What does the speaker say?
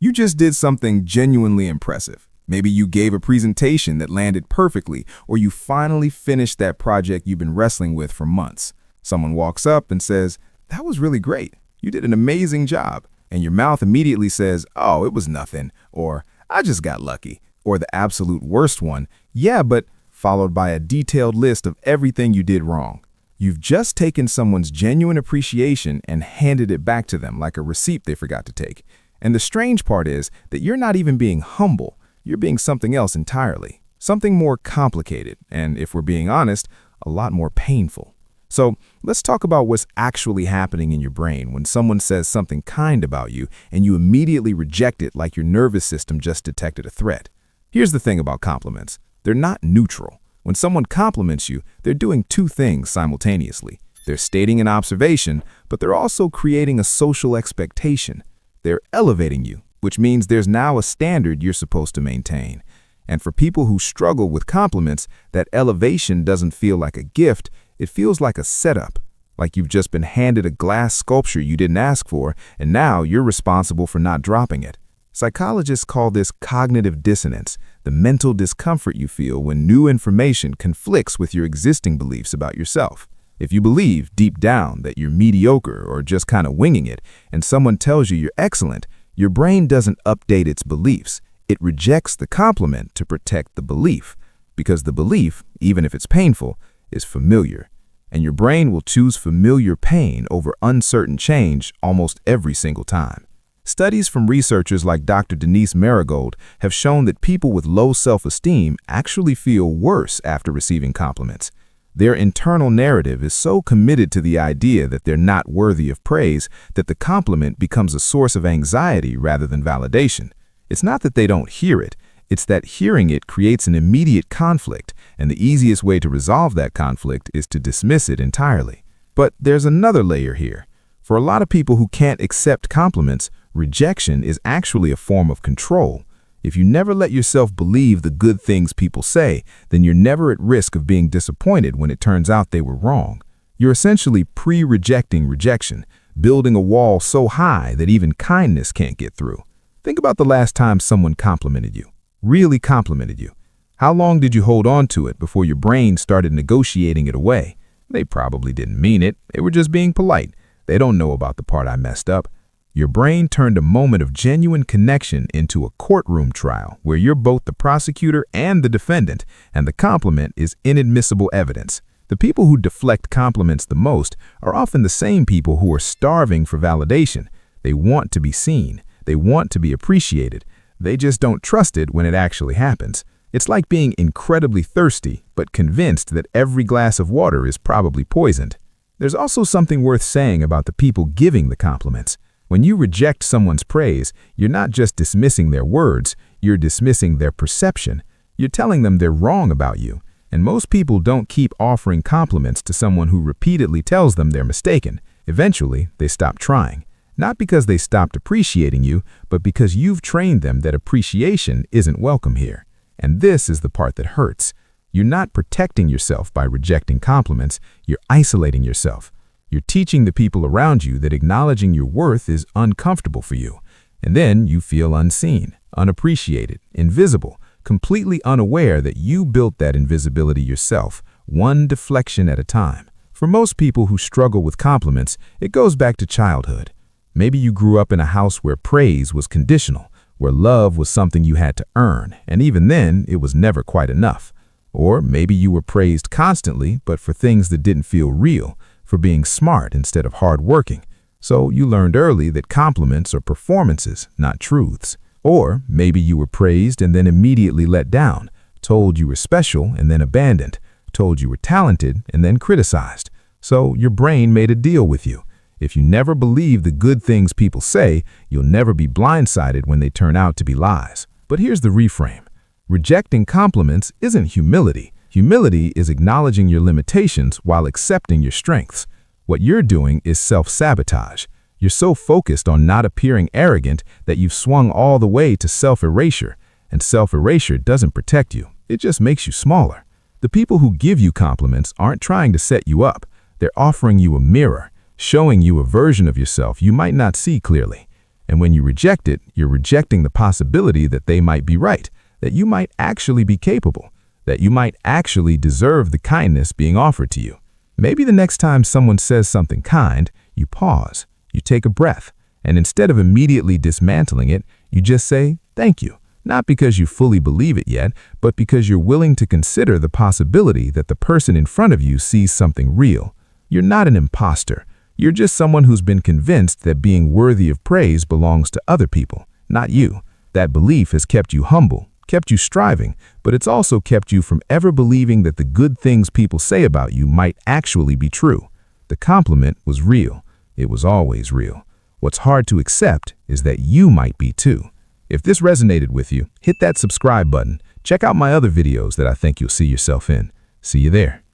You just did something genuinely impressive. Maybe you gave a presentation that landed perfectly, or you finally finished that project you've been wrestling with for months. Someone walks up and says, "That was really great. You did an amazing job." And your mouth immediately says, "Oh, it was nothing," or "I just got lucky," or the absolute worst one, "Yeah, but," followed by a detailed list of everything you did wrong. You've just taken someone's genuine appreciation and handed it back to them like a receipt they forgot to take. And the strange part is that you're not even being humble. You're being something else entirely, something more complicated, and if we're being honest, a lot more painful. So let's talk about what's actually happening in your brain when someone says something kind about you and you immediately reject it like your nervous system just detected a threat. Here's the thing about compliments. They're not neutral. When someone compliments you, they're doing two things simultaneously. They're stating an observation, but they're also creating a social expectation. They're elevating you, which means there's now a standard you're supposed to maintain. And for people who struggle with compliments, that elevation doesn't feel like a gift, it feels like a setup, like you've just been handed a glass sculpture you didn't ask for, and now you're responsible for not dropping it. Psychologists call this cognitive dissonance, the mental discomfort you feel when new information conflicts with your existing beliefs about yourself. If you believe deep down that you're mediocre or just kind of winging it, and someone tells you you're excellent, your brain doesn't update its beliefs. It rejects the compliment to protect the belief, because the belief, even if it's painful, is familiar. And your brain will choose familiar pain over uncertain change almost every single time. Studies from researchers like Dr. Denise Marigold have shown that people with low self-esteem actually feel worse after receiving compliments. Their internal narrative is so committed to the idea that they're not worthy of praise that the compliment becomes a source of anxiety rather than validation. It's not that they don't hear it, it's that hearing it creates an immediate conflict, and the easiest way to resolve that conflict is to dismiss it entirely. But there's another layer here. For a lot of people who can't accept compliments, rejection is actually a form of control. If you never let yourself believe the good things people say, then you're never at risk of being disappointed when it turns out they were wrong. You're essentially pre-rejecting rejection, building a wall so high that even kindness can't get through. Think about the last time someone complimented you, really complimented you. How long did you hold on to it before your brain started negotiating it away? They probably didn't mean it. They were just being polite. They don't know about the part I messed up. Your brain turned a moment of genuine connection into a courtroom trial where you're both the prosecutor and the defendant, and the compliment is inadmissible evidence. The people who deflect compliments the most are often the same people who are starving for validation. They want to be seen. They want to be appreciated. They just don't trust it when it actually happens. It's like being incredibly thirsty, but convinced that every glass of water is probably poisoned. There's also something worth saying about the people giving the compliments. When you reject someone's praise, you're not just dismissing their words, you're dismissing their perception. You're telling them they're wrong about you. And most people don't keep offering compliments to someone who repeatedly tells them they're mistaken. Eventually, they stop trying. Not because they stopped appreciating you, but because you've trained them that appreciation isn't welcome here. And this is the part that hurts. You're not protecting yourself by rejecting compliments, you're isolating yourself. You're teaching the people around you that acknowledging your worth is uncomfortable for you. And then you feel unseen, unappreciated, invisible, completely unaware that you built that invisibility yourself, one deflection at a time. For most people who struggle with compliments, it goes back to childhood. Maybe you grew up in a house where praise was conditional, where love was something you had to earn, and even then, it was never quite enough. Or maybe you were praised constantly, but for things that didn't feel real, for being smart instead of hardworking. So you learned early that compliments are performances, not truths. Or maybe you were praised and then immediately let down, told you were special and then abandoned, told you were talented and then criticized. So your brain made a deal with you. If you never believe the good things people say, you'll never be blindsided when they turn out to be lies. But here's the reframe. Rejecting compliments isn't humility. Humility is acknowledging your limitations while accepting your strengths. What you're doing is self-sabotage. You're so focused on not appearing arrogant that you've swung all the way to self-erasure. And self-erasure doesn't protect you. It just makes you smaller. The people who give you compliments aren't trying to set you up. They're offering you a mirror, showing you a version of yourself you might not see clearly. And when you reject it, you're rejecting the possibility that they might be right, that you might actually be capable, that you might actually deserve the kindness being offered to you. Maybe the next time someone says something kind, you pause, you take a breath, and instead of immediately dismantling it, you just say, "Thank you." Not because you fully believe it yet, but because you're willing to consider the possibility that the person in front of you sees something real. You're not an imposter. You're just someone who's been convinced that being worthy of praise belongs to other people, not you. That belief has kept you humble, kept you striving, but it's also kept you from ever believing that the good things people say about you might actually be true. The compliment was real. It was always real. What's hard to accept is that you might be too. If this resonated with you, hit that subscribe button. Check out my other videos that I think you'll see yourself in. See you there.